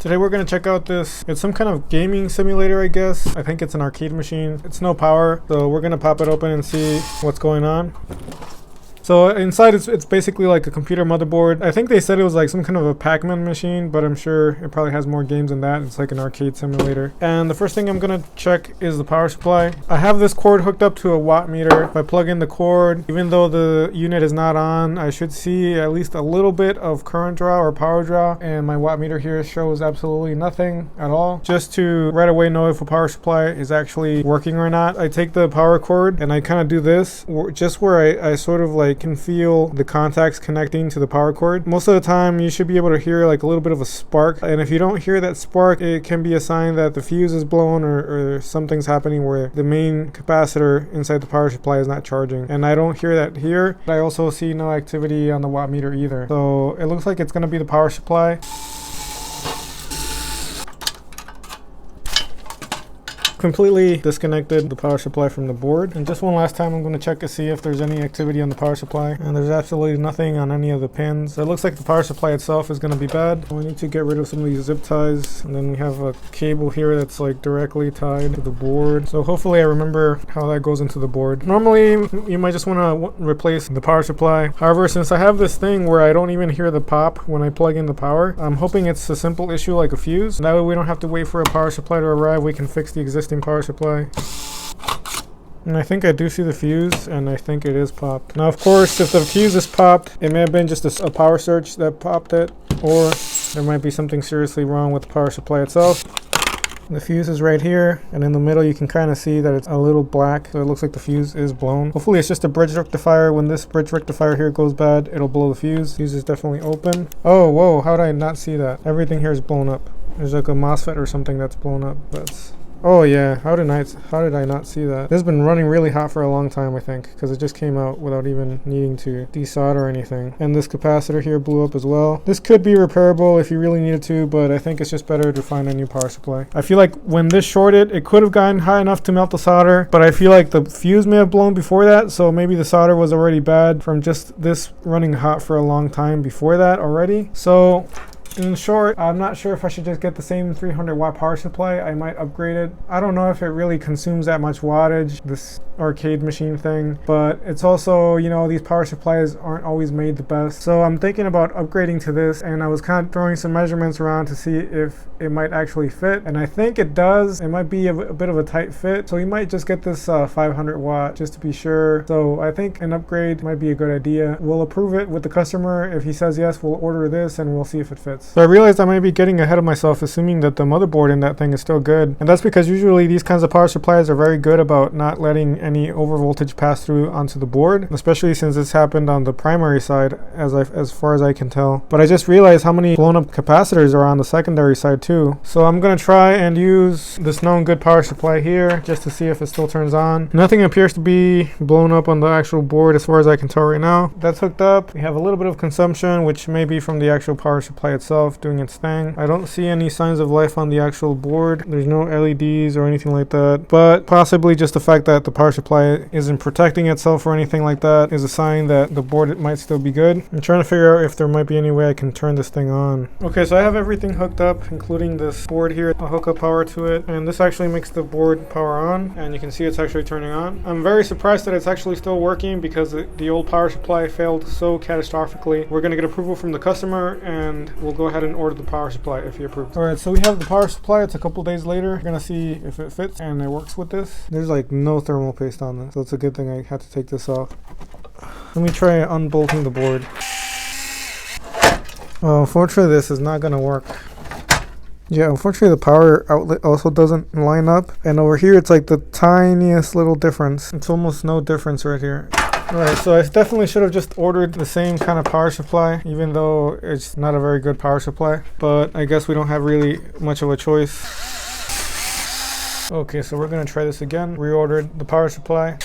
Today we're going to check out this. It's some kind of gaming simulator, I guess. I think it's an arcade machine. It's no power, so we're going to pop it open and see what's going on. So inside it's basically like a computer motherboard. I think they said it was like some kind of a Pac-Man machine, but I'm sure it probably has more games than that. It's like an arcade simulator. And the first thing I'm gonna check is the power supply. I have this cord hooked up to a watt meter. If I plug in the cord, even though the unit is not on, I should see at least a little bit of current draw or power draw. And my watt meter here shows absolutely nothing at all. Just to right away know if a power supply is actually working or not, I take the power cord and I kind of do this just where I sort of like can feel the contacts connecting to the power cord. Most of the time you should be able to hear like a little bit of a spark, and if you don't hear that spark, it can be a sign that the fuse is blown or something's happening where the main capacitor inside the power supply is not charging. And I don't hear that here. I also see no activity on the watt meter either, so it looks like it's going to be the power supply. Completely disconnected the power supply from the board, and just one last time I'm going to check to see if there's any activity on the power supply, and there's absolutely nothing on any of the pins. It looks like the power supply itself is going to be bad. We need to get rid of some of these zip ties, and then we have a cable here that's like directly tied to the board, so hopefully I remember how that goes into the board. Normally you might just want to replace the power supply. However, since I have this thing where I don't even hear the pop when I plug in the power, I'm hoping it's a simple issue like a fuse. That way we don't have to wait for a power supply to arrive. We can fix the existing power supply. And I think I do see the fuse, and I think it is popped. Now of course, if the fuse is popped, it may have been just a power surge that popped it, or there might be something seriously wrong with the power supply itself. The fuse is right here, and in the middle you can kind of see that it's a little black, so it looks like the fuse is blown. Hopefully it's just a bridge rectifier. When this bridge rectifier here goes bad, it'll blow the fuse. Fuse is definitely open. Oh, whoa, how did I not see that? Everything here is blown up. There's like a MOSFET or something that's blown up. Oh yeah, how did I not see that? This has been running really hot for a long time, I think, because it just came out without even needing to desolder anything. And this capacitor here blew up as well. This could be repairable if you really needed to, but I think it's just better to find a new power supply. I feel like when this shorted, it could have gotten high enough to melt the solder, but I feel like the fuse may have blown before that, so maybe the solder was already bad from just this running hot for a long time before that already. So in short, I'm not sure if I should just get the same 300 watt power supply. I might upgrade it. I don't know if it really consumes that much wattage, this arcade machine thing, but it's also, you know, these power supplies aren't always made the best. So I'm thinking about upgrading to this, and I was kind of throwing some measurements around to see if it might actually fit, and I think it does. It might be a bit of a tight fit, so you might just get this 500 watt just to be sure. So I think an upgrade might be a good idea. We'll approve it with the customer. If he says yes, we'll order this and we'll see if it fits. So I realized I might be getting ahead of myself, assuming that the motherboard in that thing is still good, and that's because usually these kinds of power supplies are very good about not letting any over voltage pass through onto the board, especially since this happened on the primary side as far as I can tell. But I just realized how many blown up capacitors are on the secondary side too. So I'm gonna try and use this known good power supply here just to see if it still turns on. Nothing appears to be blown up on the actual board as far as I can tell right now. That's hooked up. We have a little bit of consumption, which may be from the actual power supply itself doing its thing. I don't see any signs of life on the actual board. There's no LEDs or anything like that, but possibly just the fact that the power supply isn't protecting itself or anything like that is a sign that the board might still be good. I'm trying to figure out if there might be any way I can turn this thing on. Okay, so I have everything hooked up, including this board here. I'll hook up power to it, and this actually makes the board power on, and you can see it's actually turning on. I'm very surprised that it's actually still working because the old power supply failed so catastrophically. We're going to get approval from the customer, and we'll go ahead and order the power supply if he approves. Alright, so we have the power supply. It's a couple days later. We're going to see if it fits and it works with this. There's like no thermal paste on this, so it's a good thing I had to take this off. Let me try unbolting the board. Oh, unfortunately this is not going to work. Yeah, unfortunately the power outlet also doesn't line up, and over here it's like the tiniest little difference. It's almost no difference right here. Alright, so I definitely should have just ordered the same kind of power supply, even though it's not a very good power supply, but I guess we don't have really much of a choice. Okay, so we're gonna try this again. Reordered the power supply.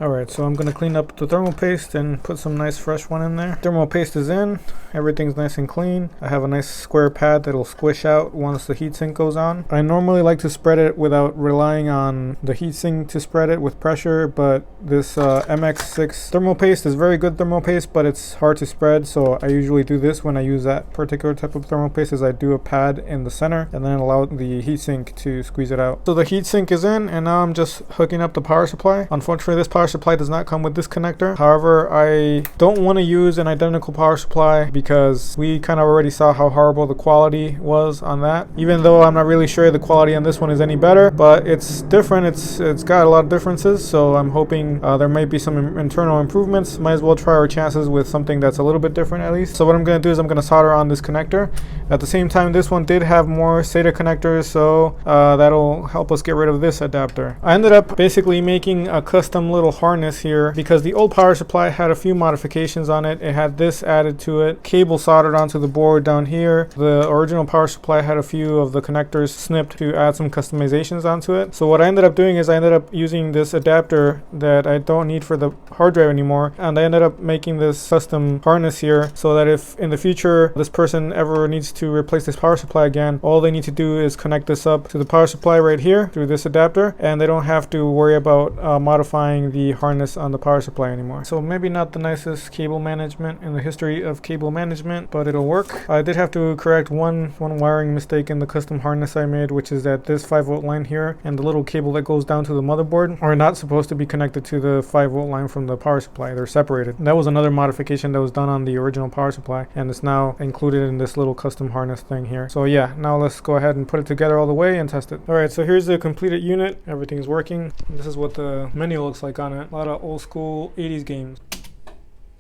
Alright, so I'm going to clean up the thermal paste and put some nice fresh one in there. Thermal paste is in. Everything's nice and clean. I have a nice square pad that'll squish out once the heatsink goes on. I normally like to spread it without relying on the heatsink to spread it with pressure, but this MX6 thermal paste is very good thermal paste, but it's hard to spread, so I usually do this when I use that particular type of thermal paste, is I do a pad in the center and then allow the heatsink to squeeze it out. So the heatsink is in, and now I'm just hooking up the power supply. Unfortunately, this power supply does not come with this connector. However, I don't want to use an identical power supply because we kind of already saw how horrible the quality was on that. Even though I'm not really sure the quality on this one is any better, but it's different. It's got a lot of differences, so I'm hoping there might be some internal improvements. Might as well try our chances with something that's a little bit different at least. So what I'm going to do is I'm going to solder on this connector. At the same time, this one did have more SATA connectors, so that'll help us get rid of this adapter. I ended up basically making a custom little harness here because the old power supply had a few modifications on it. It had this added to it, cable soldered onto the board down here. The original power supply had a few of the connectors snipped to add some customizations onto it. So what I ended up doing is I ended up using this adapter that I don't need for the hard drive anymore, and I ended up making this custom harness here so that if in the future this person ever needs to replace this power supply again, all they need to do is connect this up to the power supply right here through this adapter, and they don't have to worry about modifying the harness on the power supply anymore. So maybe not the nicest cable management in the history of cable management, but it'll work. I did have to correct one wiring mistake in the custom harness I made, which is that this 5-volt line here and the little cable that goes down to the motherboard are not supposed to be connected to the 5-volt line from the power supply. They're separated. That was another modification that was done on the original power supply, and it's now included in this little custom harness thing here. So yeah, now let's go ahead and put it together all the way and test it. Alright, so here's the completed unit. Everything's working. This is what the menu looks like on it. A lot of old school 80s games.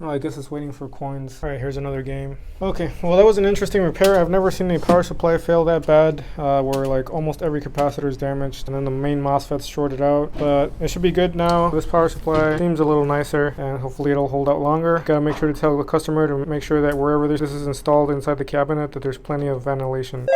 Oh, I guess it's waiting for coins. Alright, here's another game. Okay, well that was an interesting repair. I've never seen a power supply fail that bad, where like almost every capacitor is damaged and then the main MOSFET's shorted out. But it should be good now. This power supply seems a little nicer and hopefully it'll hold out longer. Gotta make sure to tell the customer to make sure that wherever this is installed inside the cabinet that there's plenty of ventilation.